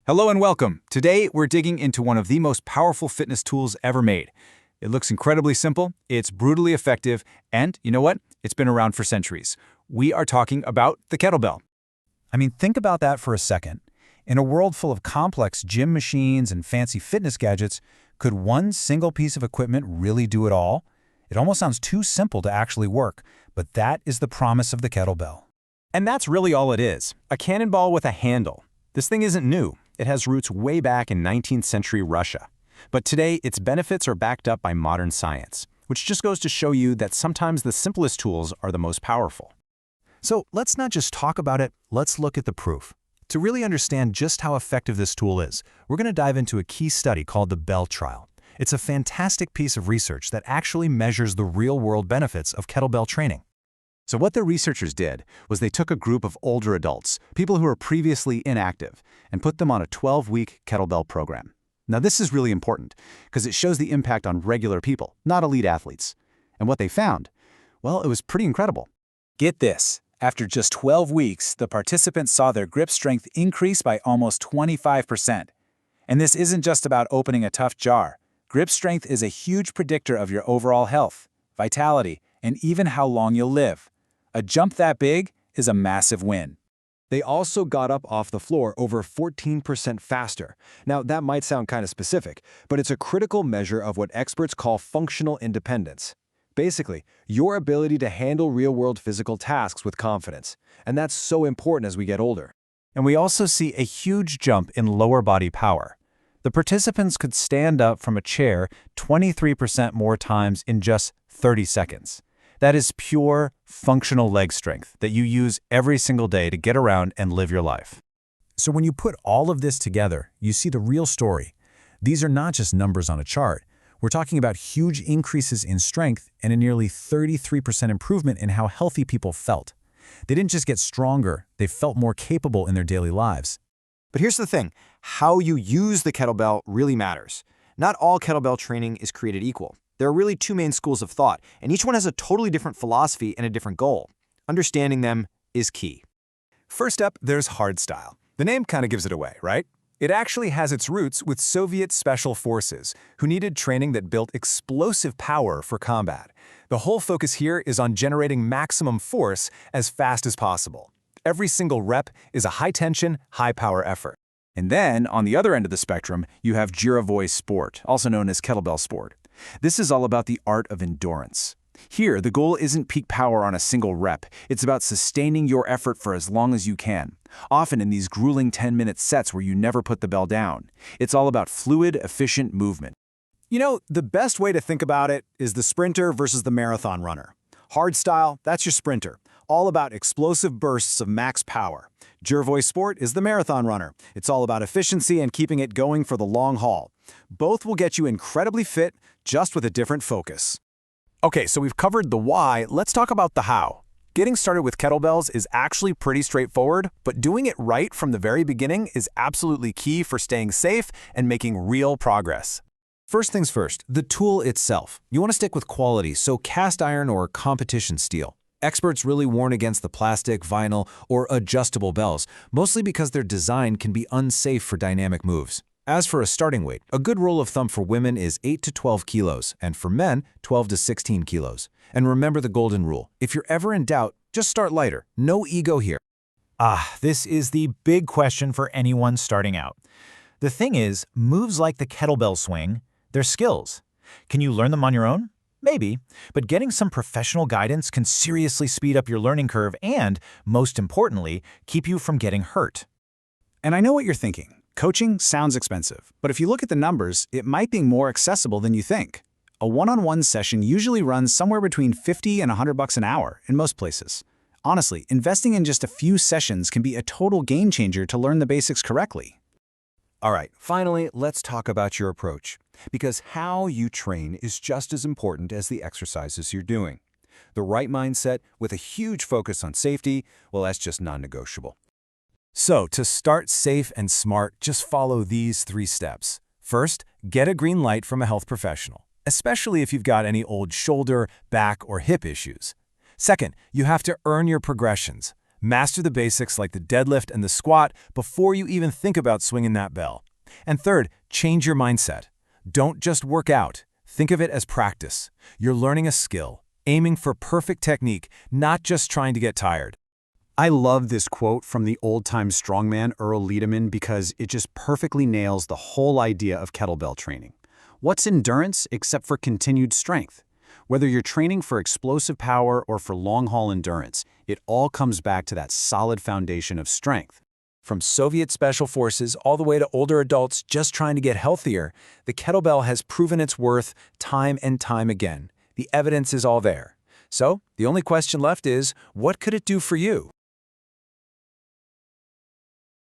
Hello and welcome. Today, we're digging into one of the most powerful fitness tools ever made. It looks incredibly simple, it's brutally effective, and you know what? It's been around for centuries. We are talking about the kettlebell. Think about that for a second. In a world full of complex gym machines and fancy fitness gadgets, could one single piece of equipment really do it all? It almost sounds too simple to actually work, but that is the promise of the kettlebell. And that's really all it is, a cannonball with a handle. This thing isn't new. It has roots way back in 19th century Russia. But today, its benefits are backed up by modern science, which just goes to show you that sometimes the simplest tools are the most powerful. So let's not just talk about it, let's look at the proof. To really understand just how effective this tool is, we're going to dive into a key study called the Bell trial. It's a fantastic piece of research that actually measures the real-world benefits of kettlebell training. So what the researchers did was they took a group of older adults, people who were previously inactive, and put them on a 12-week kettlebell program. Now this is really important because it shows the impact on regular people, not elite athletes. And what they found? Well, it was pretty incredible. Get this. After just 12 weeks, the participants saw their grip strength increase by almost 25%. And this isn't just about opening a tough jar. Grip strength is a huge predictor of your overall health, vitality, and even how long you'll live. A jump that big is a massive win. They also got up off the floor over 14% faster. Now, that might sound kind of specific, but it's a critical measure of what experts call functional independence. Basically, your ability to handle real-world physical tasks with confidence. And that's so important as we get older. And we also see a huge jump in lower body power. The participants could stand up from a chair 23% more times in just 30 seconds. That is pure, functional leg strength that you use every single day to get around and live your life. So when you put all of this together, you see the real story. These are not just numbers on a chart. We're talking about huge increases in strength and a nearly 33% improvement in how healthy people felt. They didn't just get stronger, they felt more capable in their daily lives. But here's the thing, how you use the kettlebell really matters. Not all kettlebell training is created equal. There are really two main schools of thought, and each one has a totally different philosophy and a different goal. Understanding them is key. First up, there's Hardstyle. The name kind of gives it away, right? It actually has its roots with Soviet special forces, who needed training that built explosive power for combat. The whole focus here is on generating maximum force as fast as possible. Every single rep is a high-tension, high-power effort. And then, on the other end of the spectrum, you have Girovoy sport, also known as kettlebell sport. This is all about the art of endurance. Here, the goal isn't peak power on a single rep. It's about sustaining your effort for as long as you can, often in these grueling 10-minute sets where you never put the bell down. It's all about fluid, efficient movement. You know, the best way to think about it is the sprinter versus the marathon runner. Hardstyle, that's your sprinter, all about explosive bursts of max power. Girovoy sport is the marathon runner. It's all about efficiency and keeping it going for the long haul. Both will get you incredibly fit, just with a different focus. Okay, so we've covered the why, let's talk about the how. Getting started with kettlebells is actually pretty straightforward, but doing it right from the very beginning is absolutely key for staying safe and making real progress. First things first, the tool itself. You want to stick with quality, so cast iron or competition steel. Experts really warn against the plastic, vinyl, or adjustable bells, mostly because their design can be unsafe for dynamic moves. As for a starting weight, a good rule of thumb for women is 8 to 12 kilos, and for men, 12 to 16 kilos. And remember the golden rule. If you're ever in doubt, just start lighter. No ego here. This is the big question for anyone starting out. The thing is, moves like the kettlebell swing, they're skills. Can you learn them on your own? Maybe, but getting some professional guidance can seriously speed up your learning curve and, most importantly, keep you from getting hurt. And I know what you're thinking. Coaching sounds expensive, but if you look at the numbers, it might be more accessible than you think. A one-on-one session usually runs somewhere between $50 and $100 an hour in most places. Honestly, investing in just a few sessions can be a total game changer to learn the basics correctly. All right, finally, let's talk about your approach. Because how you train is just as important as the exercises you're doing. The right mindset with a huge focus on safety, well, that's just non-negotiable. So, to start safe and smart, just follow these 3 steps. First, get a green light from a health professional, especially if you've got any old shoulder, back, or hip issues. Second, you have to earn your progressions. Master the basics like the deadlift and the squat before you even think about swinging that bell. And third, change your mindset. Don't just work out. Think of it as practice. You're learning a skill, aiming for perfect technique, not just trying to get tired. I love this quote from the old-time strongman Earl Liederman because it just perfectly nails the whole idea of kettlebell training. What's endurance except for continued strength? Whether you're training for explosive power or for long-haul endurance, it all comes back to that solid foundation of strength. From Soviet special forces all the way to older adults just trying to get healthier, the kettlebell has proven its worth time and time again. The evidence is all there. So, the only question left is, what could it do for you?